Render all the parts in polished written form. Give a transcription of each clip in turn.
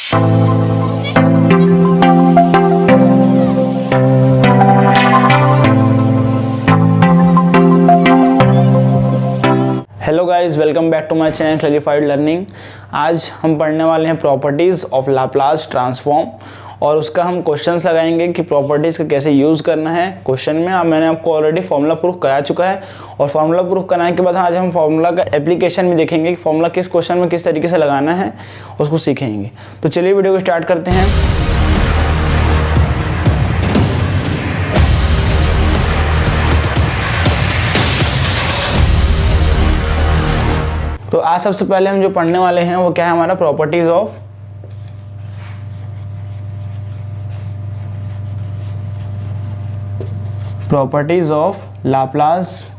Hello guys, welcome back to my channel clarified learning. आज हम पढ़ने वाले हैं प्रॉपर्टीज़ ऑफ लाप्लास ट्रांसफॉर्म और उसका हम क्वेश्चंस लगाएंगे कि प्रॉपर्टीज़ का कैसे यूज़ करना है। क्वेश्चन में मैंने आपको ऑलरेडी फार्मूला प्रूफ करा चुका है और फार्मूला प्रूफ कराने के बाद आज हम फार्मूला का एप्लीकेशन भी देखेंगे कि फार्मूला किस क्वेश्चन में किस तरीके से लगाना है, उसको सीखेंगे। तो चलिए वीडियो को स्टार्ट करते हैं। तो आज सबसे पहले हम जो पढ़ने वाले हैं वो क्या है, हमारा प्रॉपर्टीज ऑफ लाप्लास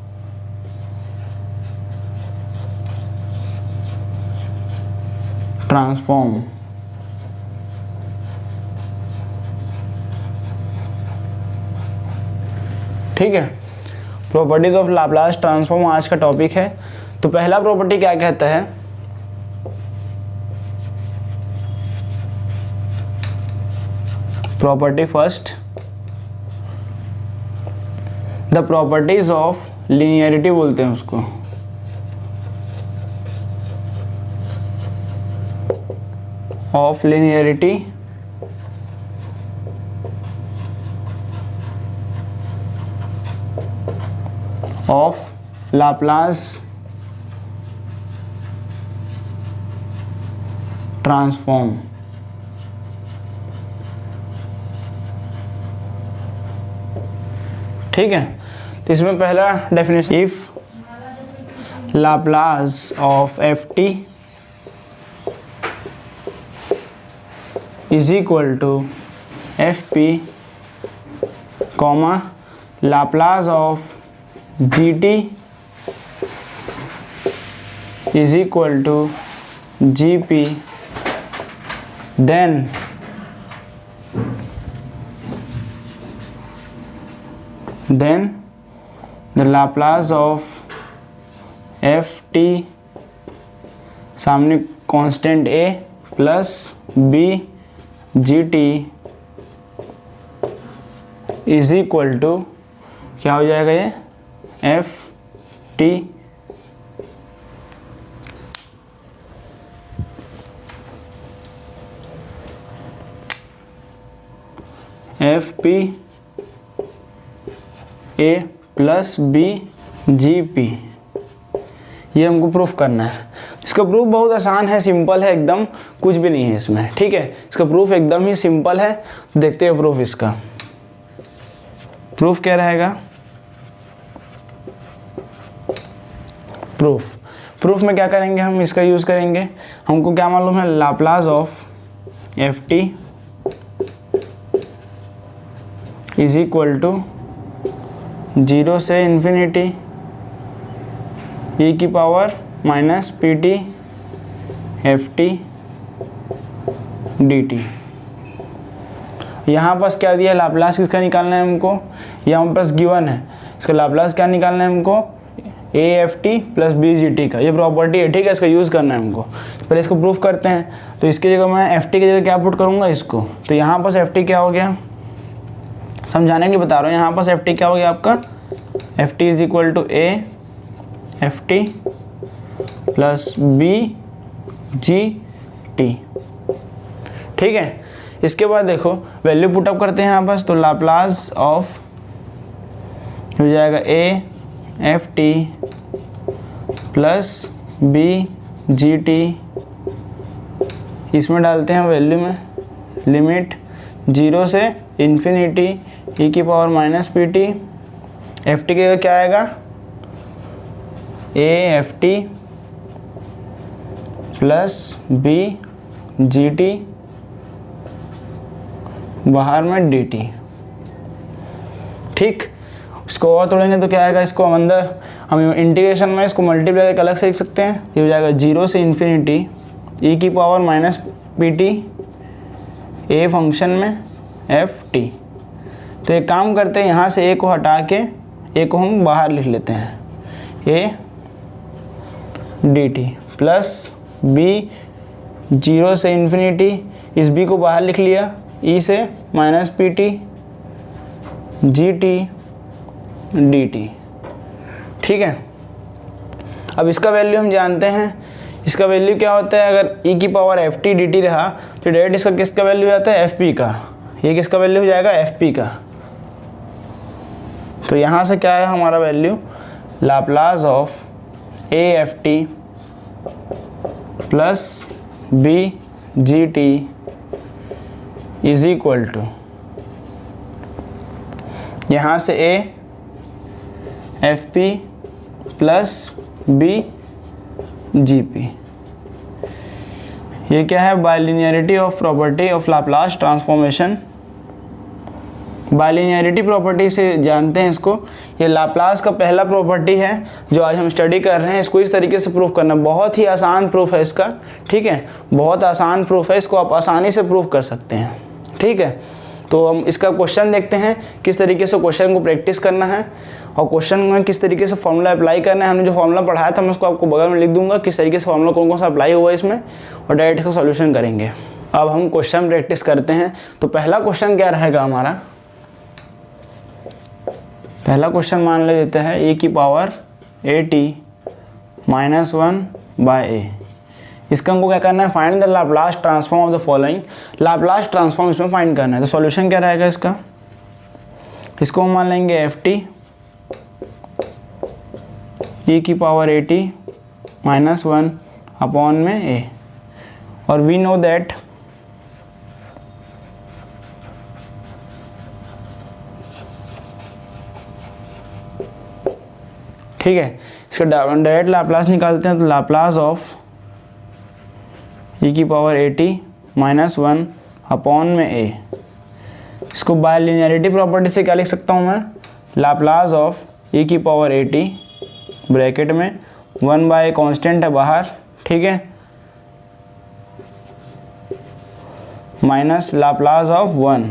ट्रांसफॉर्म। ठीक है, प्रॉपर्टीज ऑफ लाप्लास ट्रांसफॉर्म आज का टॉपिक है। तो पहला प्रॉपर्टी क्या कहता है, property first, the properties of linearity बोलते हैं उसको। Of linearity of Laplace transform. ठीक है, तो इसमें पहला definition, if Laplace of f t is equal to f p comma Laplace of g t is equal to g p, then the Laplace of f t सामने constant a plus b g t is equal to क्या हो जाएगा, ये f t f p a plus b g p. ये हमको proof करना है। इसका प्रूफ बहुत आसान है, सिंपल है एकदम, कुछ भी नहीं है इसमें। ठीक है, इसका प्रूफ एकदम ही सिंपल है। देखते हैं प्रूफ। इसका प्रूफ क्या रहेगा, प्रूफ में क्या करेंगे हम, इसका यूज करेंगे। हमको क्या मालूम है, Laplace of f t is equal to 0 से इन्फिनिटी e की power minus p t f t d t. यहाँ पास क्या दिया है, लाप्लास किसका निकालना है हमको, यहाँ हमारे पास गिवन है। इसका लाप्लास क्या निकालना है हमको, a f t plus b g t का। ये प्रॉपर्टी है, ठीक है, इसका यूज़ करना है हमको। पहले इसको प्रूफ करते हैं। तो इसकी जगह मैं एफ टी की जगह क्या पुट करूँगा, इसको। तो यहाँ पास एफ टी क्या हो गया, समझाने के लिए बता रहा हूँ। यहाँ पास एफ टी क्या हो गया आपका, f t is equal to a f t plus b g t. ठीक है, इसके बाद देखो वैल्यू पुटअप करते हैं यहाँ पास। तो लाप्लास ऑफ हो जाएगा a f t plus b g t, इसमें डालते हैं वैल्यू में, लिमिट 0 से इन्फिनिटी e की power minus p t. F t का क्या आएगा, a f t plus b g t, बाहर में डी टी। ठीक, इसको और तोड़ेंगे तो क्या आएगा, इसको हम अंदर हम इंटीग्रेशन में इसको मल्टीप्लाई करके अलग से लिख सकते हैं। ये हो जाएगा 0 से इन्फिनिटी e की power minus p T a function में एफ टी। तो एक काम करते हैं, यहाँ से ए को हटा के ए को हम बाहर लिख लेते हैं, a d t plus b 0 से इन्फिनिटी, इस b को बाहर लिख लिया, e से minus p T G T d T. ठीक है, अब इसका वैल्यू हम जानते हैं, इसका वैल्यू क्या होता है, अगर e की power F t d T रहा तो डायरेक्ट इसका किसका वैल्यू हो जाता है, एफ पी का। ये किसका वैल्यू हो जाएगा, एफ पी का। तो यहाँ से क्या है हमारा value, Laplace of a f t plus b g t is equal to, यहाँ से a f p plus b g p. ये क्या है, bilinearity of property of Laplace transformation. Bilinearity property से जानते हैं इसको, ये लाप्लास का पहला प्रॉपर्टी है जो आज हम स्टडी कर रहे हैं। इसको इस तरीके से प्रूफ करना, बहुत ही आसान प्रूफ है इसका। ठीक है, बहुत आसान प्रूफ है, इसको आप आसानी से प्रूफ कर सकते हैं। ठीक है, तो हम इसका क्वेश्चन देखते हैं, किस तरीके से क्वेश्चन को प्रैक्टिस करना है और क्वेश्चन में किस तरीके से फॉर्मूला अप्लाई करना है। हमने जो फॉर्मूला पढ़ाया था मैं उसको आपको बगल में लिख दूंगा, किस तरीके से फॉर्मूला कौन कौन सा अप्लाई हुआ है इसमें, और डायरेक्ट इसका सॉल्यूशन करेंगे। अब हम क्वेश्चन प्रैक्टिस करते हैं। तो पहला क्वेश्चन क्या रहेगा हमारा, पहला क्वेश्चन मान ले देते हैं ए की power a t minus 1 by a. इसका हमको क्या करना है, find the Laplace transform of the following. Laplace transform इसमें फाइंड करना है। तो सॉल्यूशन क्या रहेगा इसका, इसको हम मान लेंगे एफ टी ई की power a t minus 1 upon में ए, और वी नो दैट ठीक है, इसका डायरेक्ट लाप्लास निकालते हैं। तो लाप्लास ऑफ ई की power a t minus 1 upon में ए, इसको बाइलिनियरिटी प्रॉपर्टी से क्या लिख सकता हूँ मैं, लाप्लास ऑफ ई की पावर ए टी ब्रैकेट में 1 बाय कांस्टेंट है बाहर, ठीक है, माइनस लाप्लास ऑफ 1।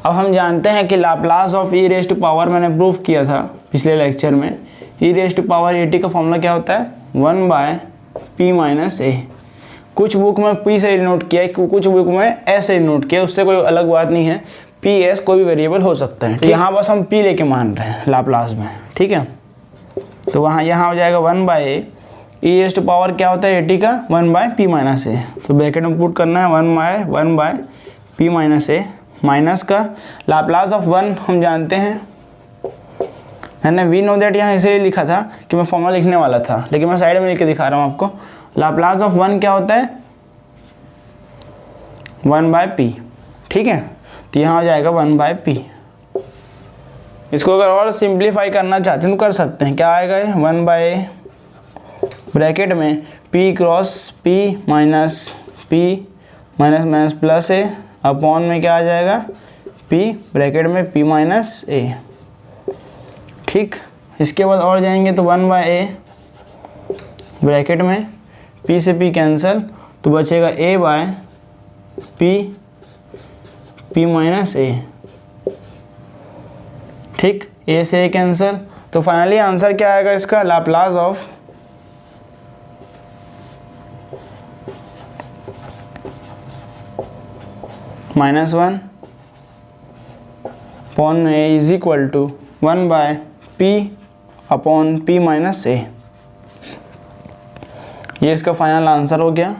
अब हम जानते हैं कि Laplace of e raise to power, मैंने प्रूफ किया था पिछले लेक्चर में, e raise to power a t का फॉर्मूला क्या होता है, 1 बाय पी माइनस ए। कुछ बुक में पी से नोट किया है, कुछ बुक में ए से नोट किया, उससे कोई अलग बात नहीं है, पी एस कोई भी वेरिएबल हो सकता है। यहाँ बस हम पी लेके मान रहे हैं लाप्लास में। ठीक है, तो वहाँ यहाँ हो जाएगा 1 by a, e raise to power क्या होता है ए टी का, 1 बाय पी माइनस ए। तो ब्रैकेट में पुट करना है 1 बाय पी माइनस ए, माइनस का लाप्लास ऑफ 1 हम जानते हैं, मैंने वी नो दैट यहाँ इसे लिखा था कि मैं फॉर्मूला लिखने वाला था, लेकिन मैं साइड में लिख के दिखा रहा हूँ आपको। लाप्लास ऑफ 1 क्या होता है, 1 बाय पी। ठीक है, तो यहाँ हो जाएगा 1 बाय पी। इसको अगर और सिंप्लीफाई करना चाहते हैं तो कर सकते हैं, क्या आएगा ये 1 बाय ब्रैकेट में p cross p minus p minus minus plus a upon में क्या आ जाएगा, पी ब्रैकेट में पी माइनस ए। ठीक, इसके बाद और जाएंगे तो 1 बाय ए ब्रैकेट में पी से पी कैंसिल, तो बचेगा a by p minus a. ठीक, ए से ए कैंसिल, तो फाइनली आंसर क्या आएगा इसका, लाप्लास ऑफ -1 अपॉन में a is equal to 1 bye p upon p minus a. ये इसका फाइनल आंसर हो गया।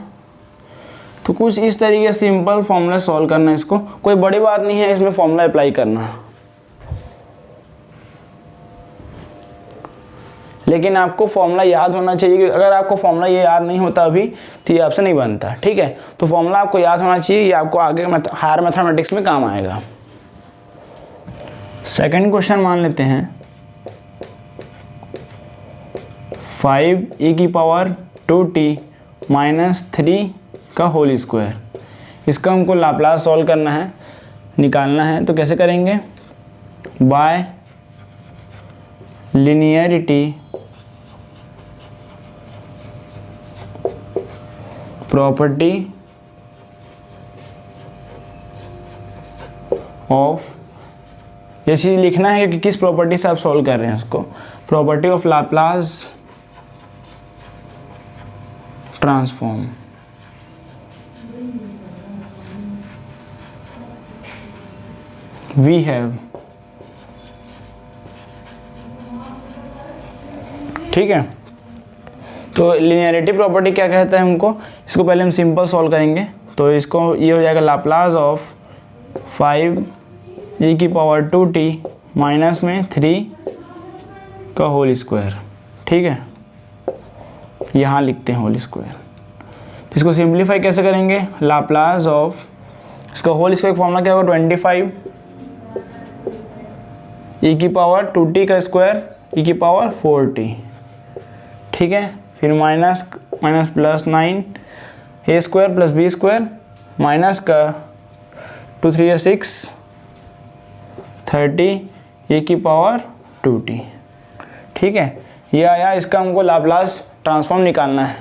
तो कुछ इस तरीके से सिंपल फॉर्मूला सॉल्व करना है, इसको कोई बड़ी बात नहीं है इसमें फॉर्मूला अप्लाई करना, लेकिन आपको फॉर्मूला याद होना चाहिए। अगर आपको फॉर्मूला ये याद नहीं होता अभी तो ये आपसे नहीं बनता। ठीक है, तो फॉर्मूला आपको याद होना चाहिए, ये आपको आगे हायर मैथमेटिक्स में काम आएगा। सेकंड क्वेश्चन मान लेते हैं 5e की पावर 2t माइनस 3 का होल स्क्वायर। इसका हमको लाप्लास सॉल्व करना है, निकालना है। तो कैसे करेंगे, बाय लिनियरिटी प्रॉपर्टी ऑफ, ये चीज़ लिखना है कि किस प्रॉपर्टी से आप सॉल्व कर रहे हैं उसको, property of Laplace transform. We have, ठीक है। तो लिनियरिटी प्रॉपर्टी क्या कहता है हमको, इसको पहले हम सिंपल सॉल्व करेंगे। तो इसको ये हो जाएगा लाप्लास ऑफ 5e⁻²t माइनस में 3 का होल स्क्वायर, ठीक है, यहाँ लिखते हैं होल स्क्वायर। तो इसको सिंप्लीफाई कैसे करेंगे, लाप्लास ऑफ, इसका होल स्क्वायर फॉर्मूला क्या होगा 25 e⁻²t का स्क्वायर e⁻4t, ठीक है। फिर minus plus 9 a square plus b square minus का 2 3 6 30 e⁻²t, ठीक है। ये आया, इसका हमको लाप्लास ट्रांसफॉर्म निकालना है।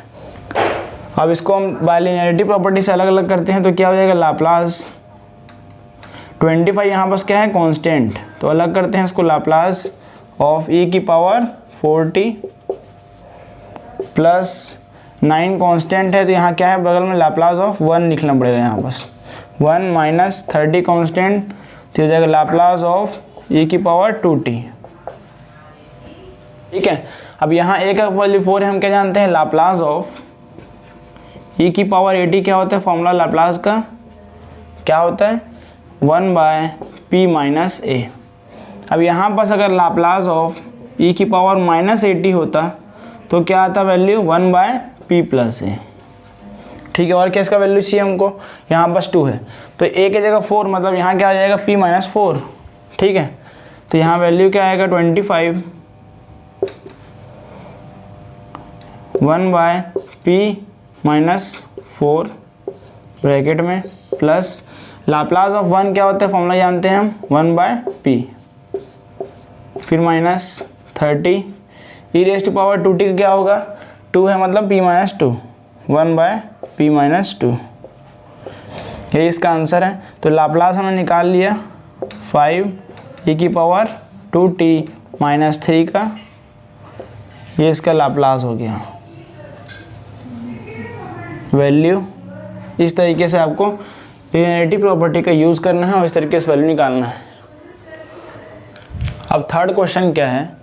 अब इसको हम बाइलिनियरिटी प्रॉपर्टी से अलग अलग करते हैं। तो क्या हो जाएगा, लाप्लास 25 यहाँ बस क्या है कांस्टेंट, तो अलग करते हैं इसको, Laplace of e⁻4t plus 9 constant है, तो यहाँ क्या है बगल में लाप्लास ऑफ 1 लिखना पड़ेगा, यहाँ बस 1 माइनस 30 कांस्टेंट, तो हो जाएगा लाप्लास ऑफ e⁻2t, ठीक है। अब यहाँ a का वैल्यू 4 है, हम क्या जानते हैं, लाप्लास ऑफ e⁻at क्या होता है, फॉर्मूला लाप्लास का क्या होता है 1/p माइनस a। अब यहाँ पास अगर लाप्लास ऑफ e⁻−at होता तो क्या आता वैल्यू 1/p प्लस a, ठीक है। और क्या इसका वैल्यू चाहिए हमको, यहाँ बस 2 है, तो a की जगह 4, मतलब यहाँ क्या आ जाएगा p माइनस 4, ठीक है। तो यहाँ वैल्यू क्या आएगा 25 1/p माइनस 4 ब्रैकेट में प्लस लाप्लास ऑफ 1 क्या होता है, फॉर्मूला जानते हैं हम 1/p, फिर माइनस 30 e⁻2t का क्या होगा 2 है, मतलब p माइनस 2, 1/p माइनस 2, ये इसका आंसर है। तो लाप्लास हमने निकाल लिया 5e⁻2t माइनस 3 का, ये इसका लाप्लास हो गया। वैल्यू इस तरीके से आपको लिनियरिटी प्रॉपर्टी का यूज़ करना है और इस तरीके से वैल्यू निकालना है। अब थर्ड क्वेश्चन क्या है,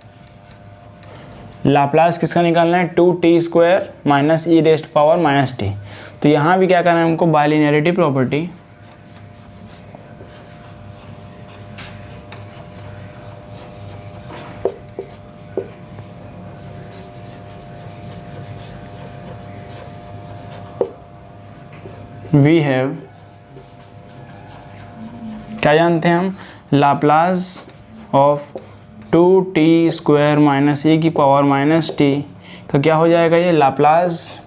लाप्लास किसका निकालना है 2t² माइनस e⁻−t। तो यहाँ भी क्या करना है हमको, बाइलिनियरिटी प्रॉपर्टी वी हैव, क्या जानते हैं हम, Laplace of 2t² minus e⁻−t का क्या हो जाएगा, ये लाप्लास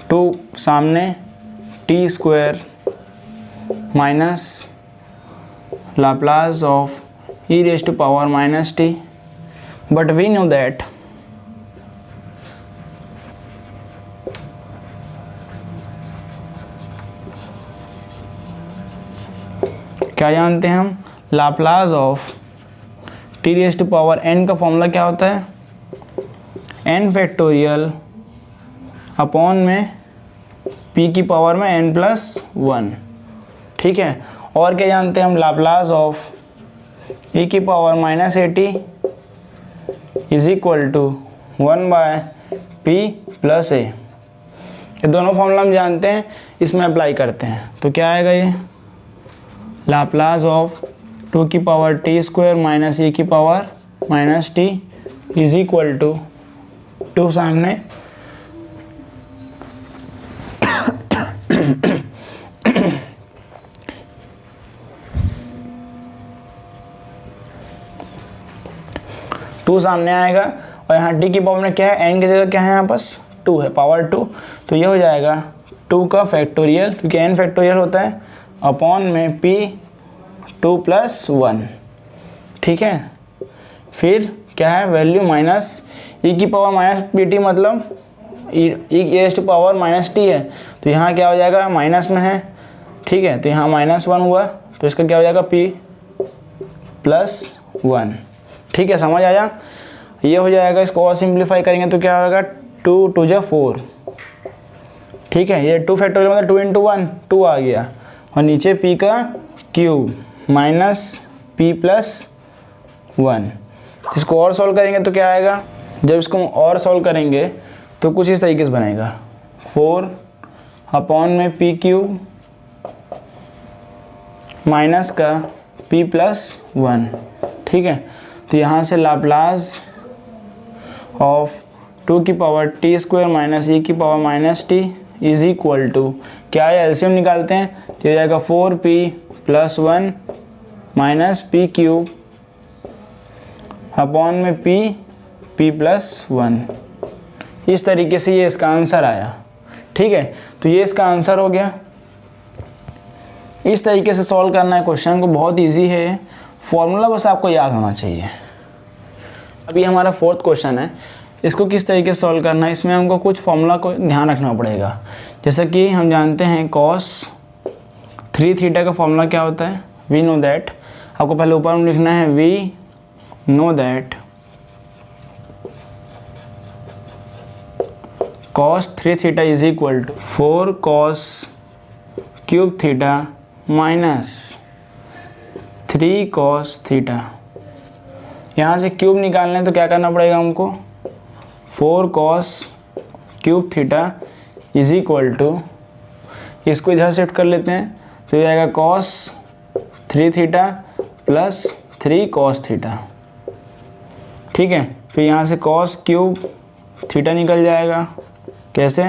2 सामने t² minus Laplace of e⁻−t, but we know that क्या जानते हैं हम, लाप्लास ऑफ t⁻n का फॉर्मूला क्या होता है n फैक्टोरियल अपॉन में p की पावर में n+1, ठीक है। और क्या जानते हैं हम, Laplace of e⁻−at is equal to 1/p plus a। ये दोनों फॉर्मूला हम जानते हैं, इसमें अप्लाई करते हैं। तो क्या आएगा, ये Laplace of 2t² minus e⁻−t is equal to 2 सामने टू सामने आएगा और यहाँ t की पावर में क्या है, n की जगह क्या है, यहाँ पास 2 है, पावर 2, तो ये हो जाएगा 2 का फैक्टोरियल, क्योंकि n फैक्टोरियल होता है, अपॉन में p 2+1, ठीक है। फिर क्या है वैल्यू माइनस e⁻−pt, मतलब e⁻−t है, तो यहाँ क्या हो जाएगा माइनस में है, ठीक है। तो यहाँ -1 हुआ, तो इसका क्या हो जाएगा p+1, ठीक है, समझ आया। ये हो जाएगा, इसको और सिंप्लीफाई करेंगे तो क्या होगा 2 2 जा 4, ठीक है। ये 2 फैक्टोरियल मतलब 2 इंटू 1 2 आ गया, और नीचे p का क्यूब माइनस p प्लस 1। इसको और सॉल्व करेंगे तो क्या आएगा, जब इसको हम और सॉल्व करेंगे तो कुछ इस तरीके से बनेगा 4 अपॉन में p क्यूब माइनस का p प्लस 1, ठीक है। तो यहाँ से लाप्लास ऑफ 2 की power t square minus e की power minus t is equal to क्या है, एलसीएम निकालते हैं तो ये जाएगा 4p plus 1 minus p cube upon में p प्लस 1। इस तरीके से ये इसका आंसर आया, ठीक है। तो ये इसका आंसर हो गया। इस तरीके से सॉल्व करना है क्वेश्चन को, बहुत इजी है, फॉर्मूला बस आपको याद होना चाहिए। अभी हमारा 4th क्वेश्चन है, इसको किस तरीके से सॉल्व करना है, इसमें हमको कुछ फॉर्मूला को ध्यान रखना पड़ेगा। जैसा कि हम जानते हैं cos 3 थीटा का फॉर्मूला क्या होता है, वी नो दैट। आपको पहले ऊपर में लिखना है we know that cos 3 theta is equal to 4 cos cube theta minus 3 cos theta. यहाँ से क्यूब निकालना है तो क्या करना पड़ेगा हमको, 4 cos cube theta is equal to, इसको इधर शिफ्ट कर लेते हैं तो ये आएगा cos 3 theta plus 3 cos theta, ठीक है। फिर यहाँ से cos क्यूब थीटा निकल जाएगा, कैसे,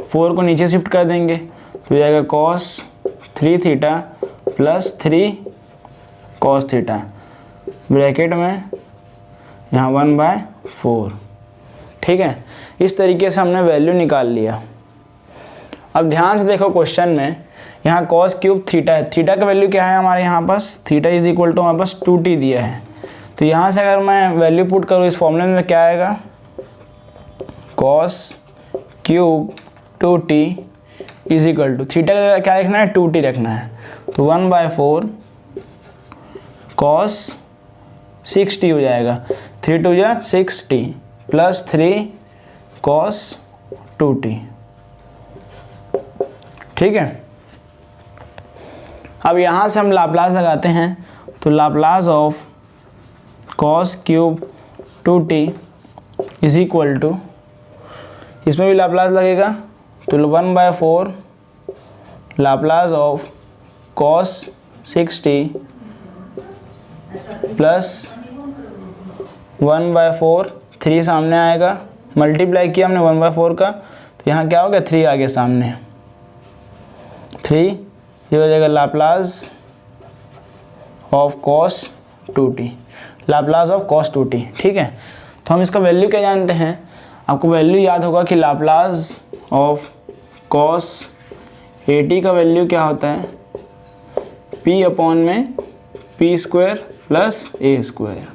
4 को नीचे शिफ्ट कर देंगे तो ये आएगा cos 3 theta plus 3 cos theta, bracket में यहाँ 1/4, ठीक है। इस तरीके से हमने वैल्यू निकाल लिया। अब ध्यान से देखो क्वेश्चन में, यहाँ cos क्यूब थीटा है, थीटा का वैल्यू क्या है हमारे यहाँ पास, थीटा इज इक्वल टू हमारे पास 2t दिया है। तो यहाँ से अगर मैं वैल्यू पुट करूँ इस फॉर्मूले में क्या आएगा, cos cube 2t is equal to, theta का क्या रखना है, 2t रखना है, तो 1/4 cos 6t हो जाएगा, 3 2 जा 6t प्लस 3 cos 2t, ठीक है। अब यहाँ से हम लाप्लास लगाते हैं तो Laplace of cos cube 2t is equal to, इसमें भी लाप्लास लगेगा तो 1/4 Laplace of cos 6t plus 1/4, 3 सामने आएगा, मल्टीप्लाई किया हमने 1/4 का तो यहाँ क्या हो गया, 3 आ गया सामने, 3 ये हो जाएगा Laplace of cos 2t, Laplace of cos 2t, ठीक है। तो हम इसका वैल्यू क्या जानते हैं, आपको वैल्यू याद होगा कि लाप्लास ऑफ cos 80 का वैल्यू क्या होता है, p अपॉन में p square plus a square,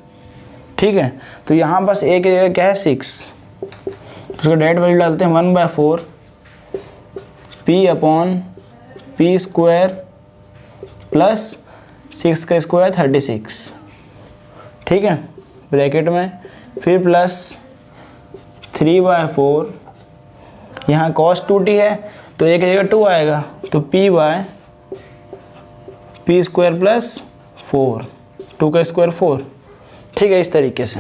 ठीक है। तो यहाँ बस a की जगह क्या है 6, उसका डायरेक्ट वैल्यू डालते हैं 1/4 p upon p square plus 6 का स्क्वायर 36, ठीक है, ब्रैकेट में, फिर प्लस 3/4, यहाँ cos 2t है तो एक जगह 2 आएगा तो p स्क्वायर प्लस 4, 2 का स्क्वायर 4, ठीक है, इस तरीके से।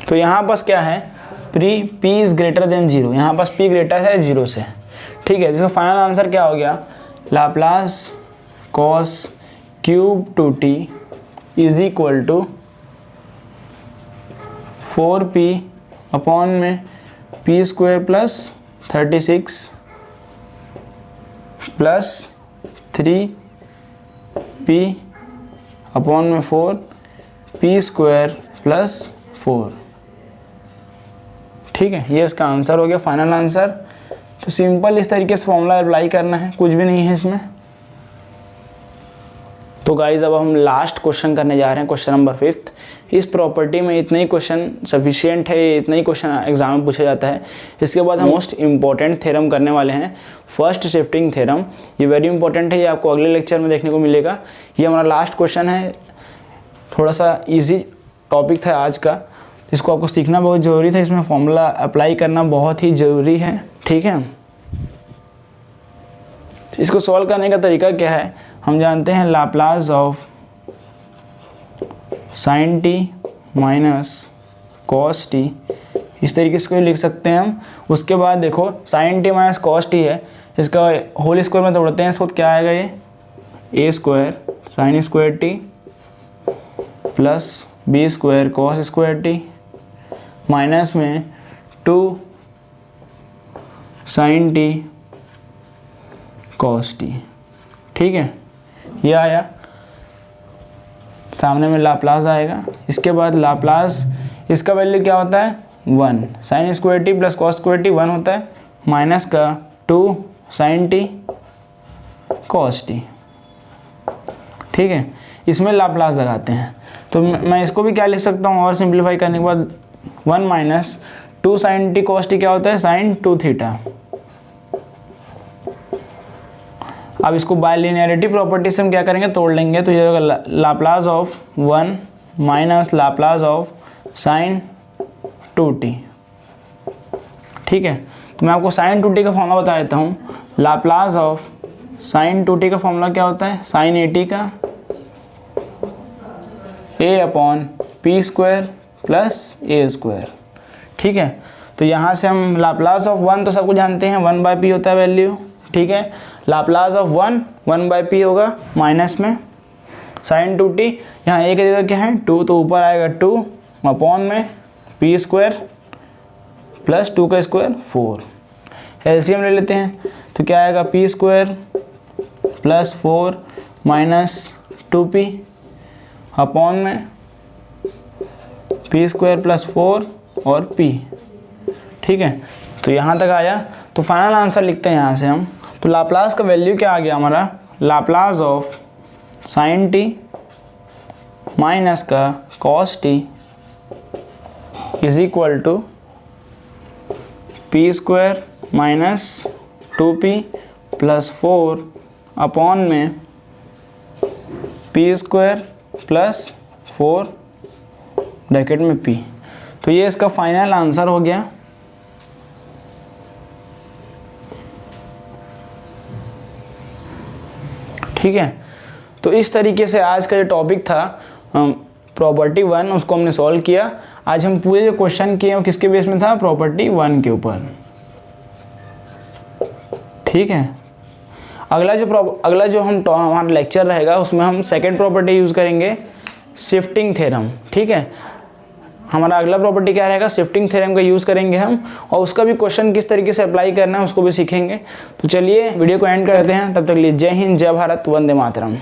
तो यहाँ पास क्या है, p इज़ ग्रेटर देन 0, यहाँ पास p ग्रेटर है 0 से, ठीक है। जिसका फाइनल आंसर क्या हो गया, Laplace cos cube 2t is equal to 4p upon में p square plus 36 plus 3p upon में 4 p स्क्वायर प्लस 4, ठीक है। ये इसका आंसर हो गया, फाइनल आंसर। तो सिंपल इस तरीके से फॉर्मूला अप्लाई करना है, कुछ भी नहीं है इसमें। तो गाइज अब हम लास्ट क्वेश्चन करने जा रहे हैं, क्वेश्चन नंबर 5। इस प्रॉपर्टी में इतने ही क्वेश्चन सफिशिएंट है, इतना ही क्वेश्चन एग्जाम में पूछा जाता है। इसके बाद हम मोस्ट इंपॉर्टेंट थ्योरम करने वाले हैं, फर्स्ट शिफ्टिंग थ्योरम। ये वेरी इंपॉर्टेंट है, ये आपको अगले लेक्चर में देखने को मिलेगा। ये हमारा लास्ट क्वेश्चन है, थोड़ा सा ईजी टॉपिक था आज का, इसको आपको सीखना बहुत ज़रूरी था, इसमें फॉर्मूला अप्लाई करना बहुत ही ज़रूरी है, ठीक है। तो इसको सॉल्व करने का तरीका क्या है, हम जानते हैं Laplace of sine t minus cos T, इस तरीके से लिख सकते हैं हम। उसके बाद देखो sine t minus cos t है, इसका होल स्क्वायर में तोड़ते हैं इसको, क्या आएगा ये a square sine square t plus b square cos square t minus में 2 साइन टी कॉस टी, ठीक है। ये आया, सामने में लाप्लास आएगा। इसके बाद लाप्लास, इसका वैल्यू क्या होता है 1, sign square t plus cos square T 1 होता है, माइनस का 2 साइन टी कॉस टी, ठीक है। इसमें लाप्लास लगाते हैं, तो मैं इसको भी क्या लिख सकता हूँ, और सिंप्लीफाई करने के बाद 1 minus 2 sine t cos t क्या होता है साइन 2 थीटा। अब इसको बाय लिनियरिटी प्रॉपर्टी से हम क्या करेंगे, तोड़ लेंगे, तो ये होगा Laplace of 1 minus Laplace of sign 2t, ठीक है। तो मैं आपको साइन 2t का फॉर्मूला बता देता हूँ। लाप्लास ऑफ साइन 2t का फॉर्मूला क्या होता है, साइन 80 का a upon P square plus A square, ठीक है। तो यहाँ से हम लाप्लास ऑफ 1 तो सबको जानते हैं 1/p होता है वैल्यू, ठीक है। लाप्लास ऑफ 1/p होगा, माइनस में साइन 2t, यहाँ a की जगह क्या है 2, तो ऊपर आएगा 2 अपॉन में पी स्क्वायर प्लस 2 का स्क्वायर 4, एलसीएम ले लेते हैं, तो क्या आएगा P square plus 4 minus 2p upon में पी स्क्वायर प्लस 4 और p, ठीक है। तो यहाँ तक आया, तो फाइनल आंसर लिखते हैं यहाँ से हम। तो लाप्लास का वैल्यू क्या आ गया हमारा, Laplace of sine t minus का cos t is equal to p square minus 2p plus 4 upon में पी स्क्वायर प्लस 4 ब्रैकेट में p। तो ये इसका फाइनल आंसर हो गया। ठीक है, तो इस तरीके से आज का जो टॉपिक था प्रॉपर्टी 1 उसको हमने सॉल्व किया। आज हम पूरे जो क्वेश्चन किए वो किसके बेस में था, प्रॉपर्टी 1 के ऊपर। ठीक है, अगला जो हमारा लेक्चर रहेगा उसमें हम सेकंड प्रॉपर्टी यूज़ करेंगे, शिफ्टिंग थ्योरम। ठीक है, हमारा अगला प्रॉपर्टी क्या रहेगा, शिफ्टिंग थ्योरम का यूज़ करेंगे हम, और उसका भी क्वेश्चन किस तरीके से अप्लाई करना है उसको भी सीखेंगे। तो चलिए वीडियो को एंड करते हैं, तब तक के लिए जय हिंद, जय भारत, वंदे मातरम।